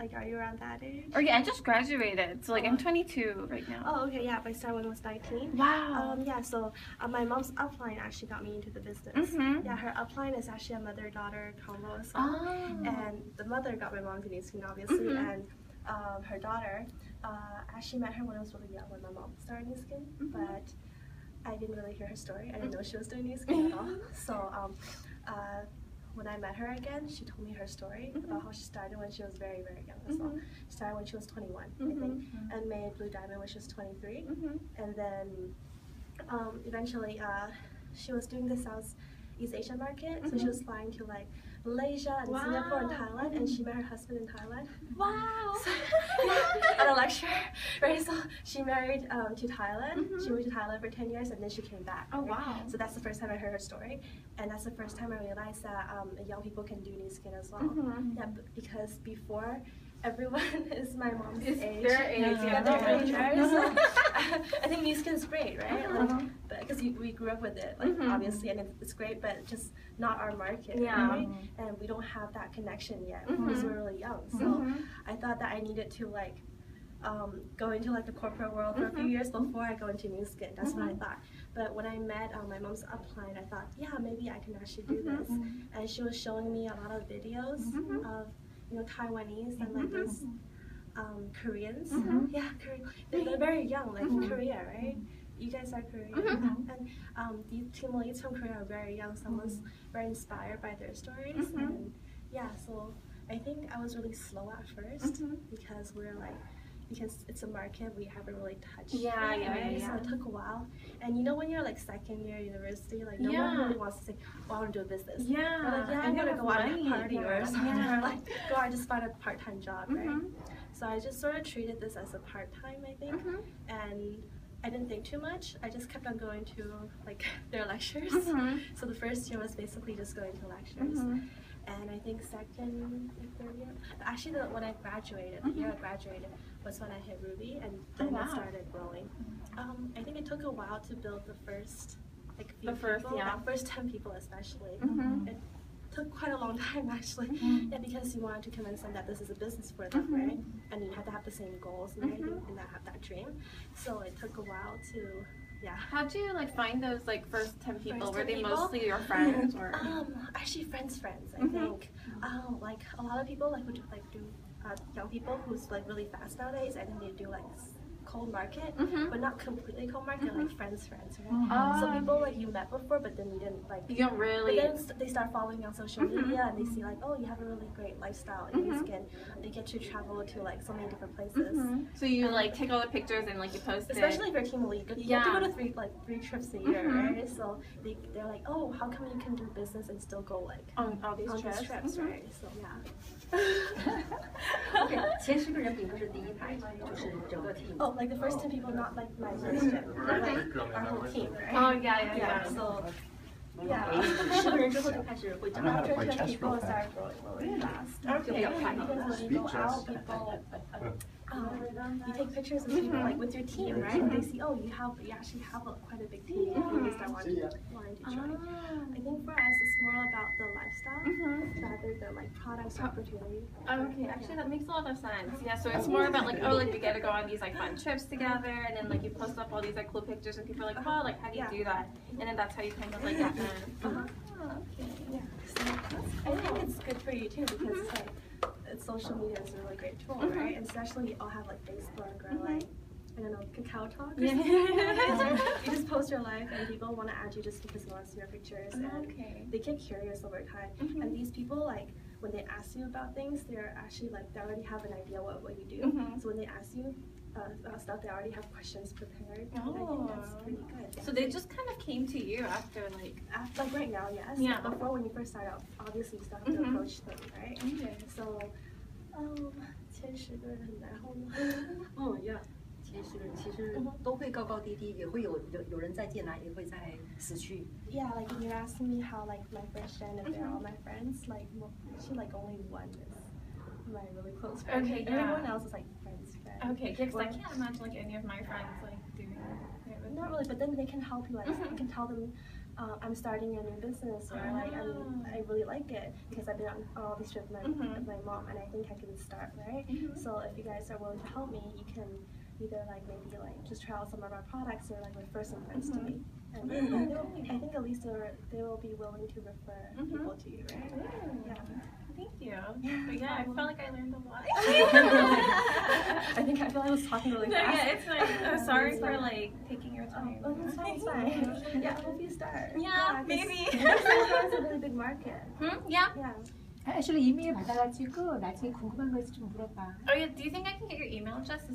Like, are you around that age? Or yeah, I just graduated, so like I'm 22 right now. Oh, okay, yeah. I started when I was 19. Wow. Yeah, so my mom's upline actually got me into the business. Yeah, her upline is actually a mother-daughter combo as well. And the mother got my mom to New Skin, obviously, and her daughter, I actually met her when I was really young, when my mom started New Skin, but I didn't really hear her story. I didn't know she was doing New Skin at all. So when I met her again, she told me her story about how she started when she was very, very young as well. She started when she was 21, I think, and made Blue Diamond when she was 23. And then eventually she was doing the Southeast Asia market, so she was flying to like Malaysia and Singapore and Thailand, and she met her husband in Thailand. Wow! So, at a lecture, right? So she married to Thailand. She moved to Thailand for 10 years, and then she came back. Oh, right? wow. So that's the first time I heard her story, and that's the first time I realized that young people can do New Skin as well. Yeah, because before, everyone is my mom's age. Their age, yeah, their age, right? So I think New Skin is great, right? Like, because we grew up with it, like obviously, and it's great, but just not our market, right? And we don't have that connection yet because we're really young. So I thought that I needed to like go into like the corporate world for a few years before I go into New Skin. That's what I thought. But when I met my mom's upline, I thought, yeah, maybe I can actually do this. And she was showing me a lot of videos of Taiwanese and like these Koreans. Yeah, they're very young, like in Korea, right? You guys are Korean, and these team leads from Korea are very young, so I was very inspired by their stories, and yeah, so I think I was really slow at first because it's a market we haven't really touched. So it took a while, and when you're like second year university, like no one really wants to say, "Oh, I want to do a business." They're like, "Yeah, I'm gonna go out and party or something," or like, "Go out and just find a part-time job," right? So I just sort of treated this as a part-time, I think, and I didn't think too much. I just kept on going to like their lectures. So the first year was basically just going to lectures. And I think second or third year, actually when I graduated, the year I graduated was when I hit Ruby, and then it started growing. I think it took a while to build the first few people, the first 10 people especially. It took quite a long time actually, because you wanted to convince them that this is a business for them, right? And you had to have the same goals, right? And have that dream. So it took a while to, How'd you like find those like first 10 people? Were they mostly your friends or? Actually friends, I think. Like a lot of people would do young people who's like really fast nowadays. I think they do like cold market, but not completely cold market, like friends, right? So people like you met before, but then you didn't like. You don't really. But then they start following you on social media, and they see like, oh, you have a really great lifestyle in New Skin. They get to travel to like so many different places. So you like take all the pictures and like you post especially if you're team lead. You have to go to three trips a year, right? So they're like, oh, how come you can do business and still go like on all these trips, right? So OK， 前10个人并不是第一排，就是整个 team。 Oh, like the first 10 people, not like my first gym, like our whole team, right? Oh yeah. So 10个人之后就开始会长大。 after 10 people start growing really fast. 就比较快。 Because when you go out, people, you take pictures of people like with your team, right? And they see, oh, you actually have quite a big team, and they start wanting to join. I think for us, it's more about the lifestyle rather than like products or opportunity. Okay, actually that makes a lot of sense. Yeah, so it's more about like, oh, like we get to go on these like fun trips together, and then like you post up all these like cool pictures, and people are like, wow, like how do you do that? And then that's how you kind of like get them. Okay. Yeah. So I think it's good for you too, because like social media is a really great tool, right? And especially you all have like Facebook or like, I don't know, Kakao Talk or something. You just post your life and people want to add you just because they want to see your pictures, and they get curious over time. And these people, like when they ask you about things, they're actually like, they already have an idea what you do. So when they ask you about stuff, they already have questions prepared. And I think that's pretty good. So they just kind of came to you after like right now, yes. Yeah. Before, when you first start out, obviously you still have to approach them, right? So, 前10个人很难后吗？ yeah， 前10个人其实都会高高低低，也会有人在进来，也会在死去。 Yeah, like when you're asking me how like my first gen, if they're all my friends, like actually like only one is my really close friend. Okay, everyone else is like friends. Okay, because I can't imagine like any of my friends like doing it. Not really, but then they can help you. Like you can tell them I'm starting a new business or like I really like it because I've been on all these trips with my mom and I think I can start, right? So if you guys are willing to help me, you can either like maybe like just try out some of our products or like refer some friends to me. And I think at least they will be willing to refer people to you, right? Yeah. Thank you. But yeah, I felt like I learned a lot. I feel like I was talking really fast. Yeah, it's fine. I'm sorry for like taking your time. Oh, it's fine. Yeah, I hope you start. Yeah, maybe. It's a really big market. Yeah. Yeah. actually 이메일 받아가지고 나중에 궁금한 거 있으면 좀 물어봐. Oh yeah, do you think I can get your email address?